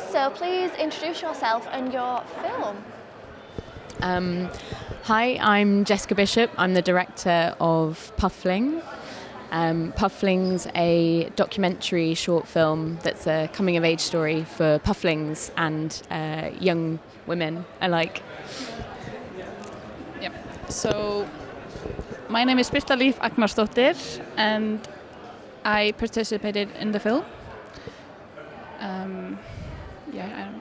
So please introduce yourself and your film. Hi, I'm Jessica Bishop. I'm the director of Puffling. Puffling's a documentary short film that's a coming-of-age story for Pufflings and young women alike. Yep. So, my name is Birta Líf Agnarsdóttir, and I participated in the film. I don't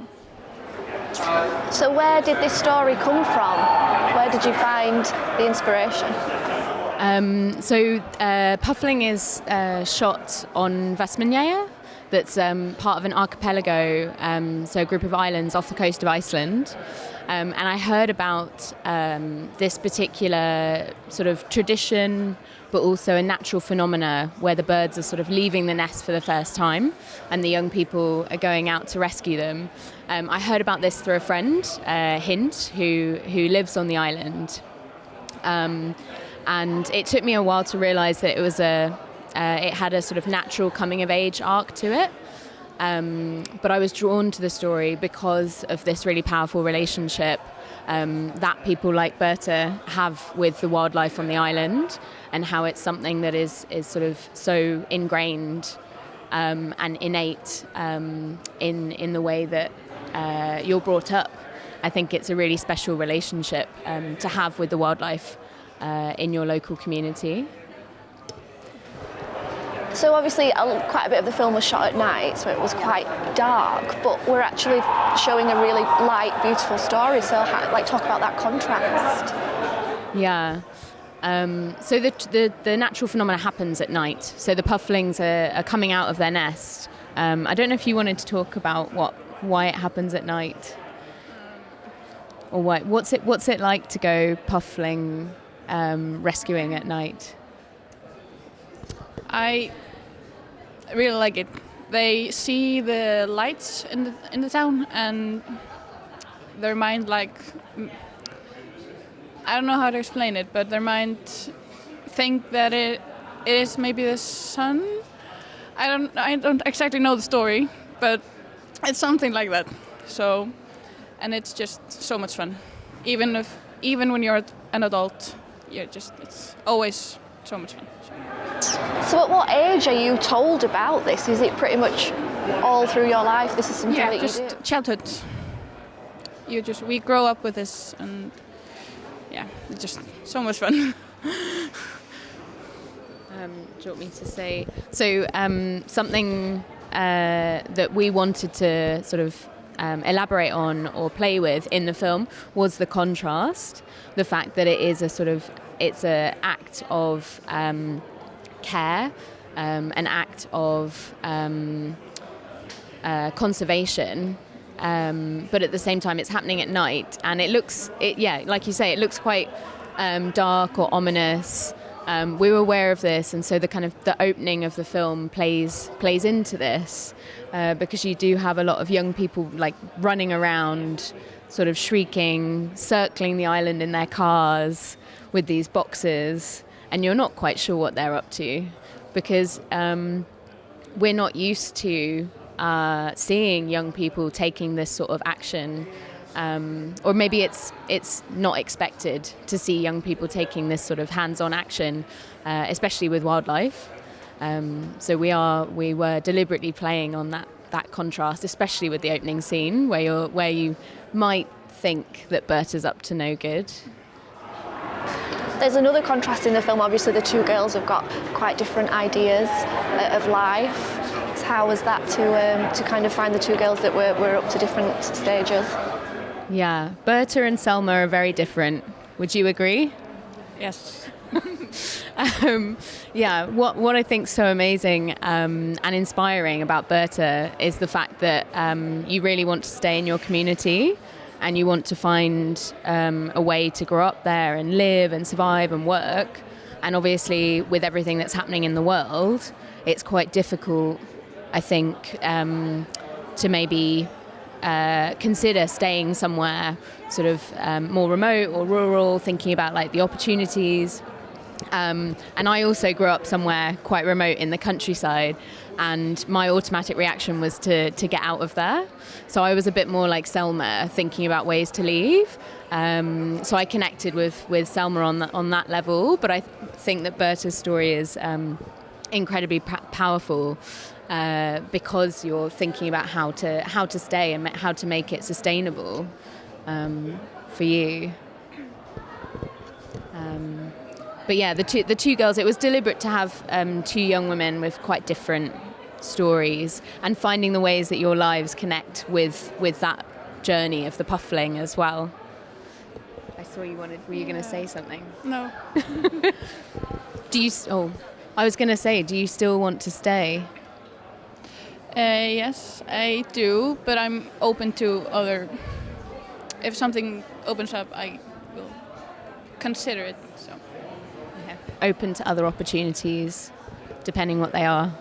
know. So where did this story come from? Where did you find the inspiration? Puffling is shot on Vestmannaeyjar, that's part of an archipelago, so a group of islands off the coast of Iceland. And I heard about this particular sort of tradition, but also a natural phenomena where the birds are sort of leaving the nest for the first time and the young people are going out to rescue them. I heard about this through a friend, Hint, who lives on the island. And it took me a while to realise that it had a sort of natural coming-of-age arc to it. But I was drawn to the story because of this really powerful relationship that people like Berta have with the wildlife on the island, and how it's something that is sort of so ingrained and innate in the way that you're brought up. I think it's a really special relationship to have with the wildlife in your local community. So obviously quite a bit of the film was shot at night, so it was quite dark, but we're actually showing a really light, beautiful story, so talk about that contrast. Yeah. So the natural phenomena happens at night. So the pufflings are coming out of their nest. I don't know if you wanted to talk about why it happens at night, or what's it like to go puffling rescuing at night? I really like it. They see the lights in the town, and their mind, I don't know how to explain it, but their mind think that it is maybe the sun. I don't exactly know the story, but it's something like that. So, and it's just so much fun. Even when you're an adult, it's always so much fun. So at what age are you told about this? Is it pretty much all through your life? This is something that you do? Yeah, just childhood. We grow up with this, and it's just so much fun. Do you want me to say? So something that we wanted to sort of elaborate on or play with in the film was the contrast, the fact that it's an act of care, an act of conservation, but at the same time it's happening at night, and like you say, it looks quite dark or ominous. We were aware of this, and so the opening of the film plays into this, because you do have a lot of young people running around, sort of shrieking, circling the island in their cars with these boxes, and you're not quite sure what they're up to, because we're not used to seeing young people taking this sort of action, or maybe it's not expected to see young people taking this sort of hands-on action, especially with wildlife. So we were deliberately playing on that contrast, especially with the opening scene where you might think that Berta's up to no good. There's another contrast in the film. Obviously, the two girls have got quite different ideas of life. So how was that to kind of find the two girls that were up to different stages? Yeah, Berta and Selma are very different. Would you agree? Yes. What I think is so amazing and inspiring about Berta is the fact that you really want to stay in your community, and you want to find a way to grow up there and live and survive and work. And obviously, with everything that's happening in the world, it's quite difficult, I think, to maybe consider staying somewhere sort of more remote or rural, thinking about the opportunities. And I also grew up somewhere quite remote in the countryside, and my automatic reaction was to get out of there. So I was a bit more like Selma, thinking about ways to leave. So I connected with Selma on that level, but I think that Berta's story is incredibly powerful because you're thinking about how to stay and how to make it sustainable for you. But yeah, the two girls, it was deliberate to have two young women with quite different stories, and finding the ways that your lives connect with that journey of the Puffling as well. I saw you were you going to say something? No. I was going to say, do you still want to stay? Yes, I do, but I'm open to other... If something opens up, I will consider it, so... Open to other opportunities, depending what they are.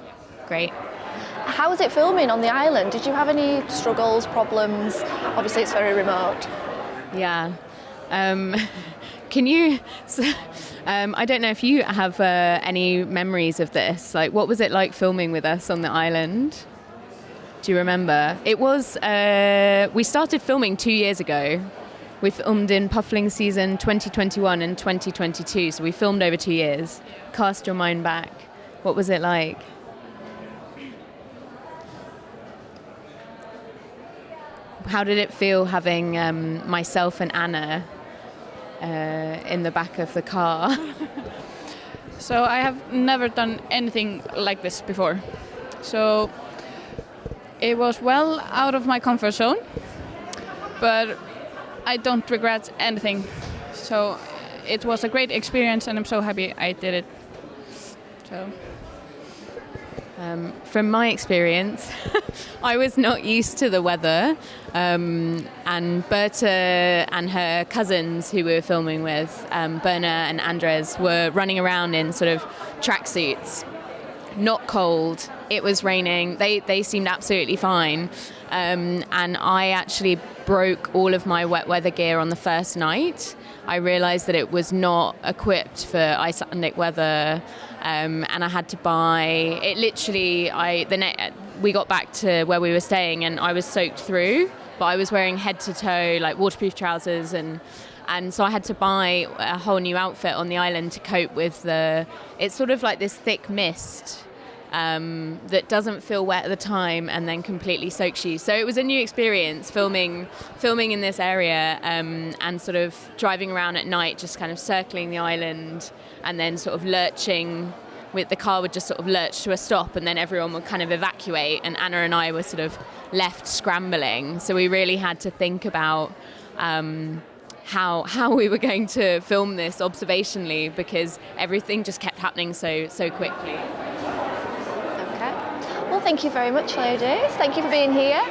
Great. How was it filming on the island? Did you have any struggles, problems? Obviously, it's very remote. Yeah. Can you? I don't know if you have any memories of this. Like, what was it like filming with us on the island? Do you remember? It was. We started filming 2 years ago. We filmed in Puffling season 2021 and 2022, so we filmed over 2 years. Cast your mind back. What was it like? How did it feel having myself and Anna in the back of the car? So I have never done anything like this before. So it was well out of my comfort zone, but I don't regret anything. So it was a great experience, and I'm so happy I did it. So. From my experience, I was not used to the weather, and Berta and her cousins who we were filming with, Berna and Andres, were running around in sort of tracksuits. Not cold, it was raining, they seemed absolutely fine, and I actually broke all of my wet weather gear on the first night. I realised that it was not equipped for Icelandic weather, and I had to buy it. Literally, we got back to where we were staying, and I was soaked through, but I was wearing head to toe like waterproof trousers, and so I had to buy a whole new outfit on the island to cope with it's sort of like this thick mist that doesn't feel wet at the time and then completely soaks you. So it was a new experience filming in this area, and sort of driving around at night, just kind of circling the island, and then sort of lurching. The car would just sort of lurch to a stop, and then everyone would kind of evacuate, and Anna and I were sort of left scrambling. So we really had to think about how we were going to film this observationally, because everything just kept happening so quickly. Okay. Well, thank you very much, ladies. Thank you for being here.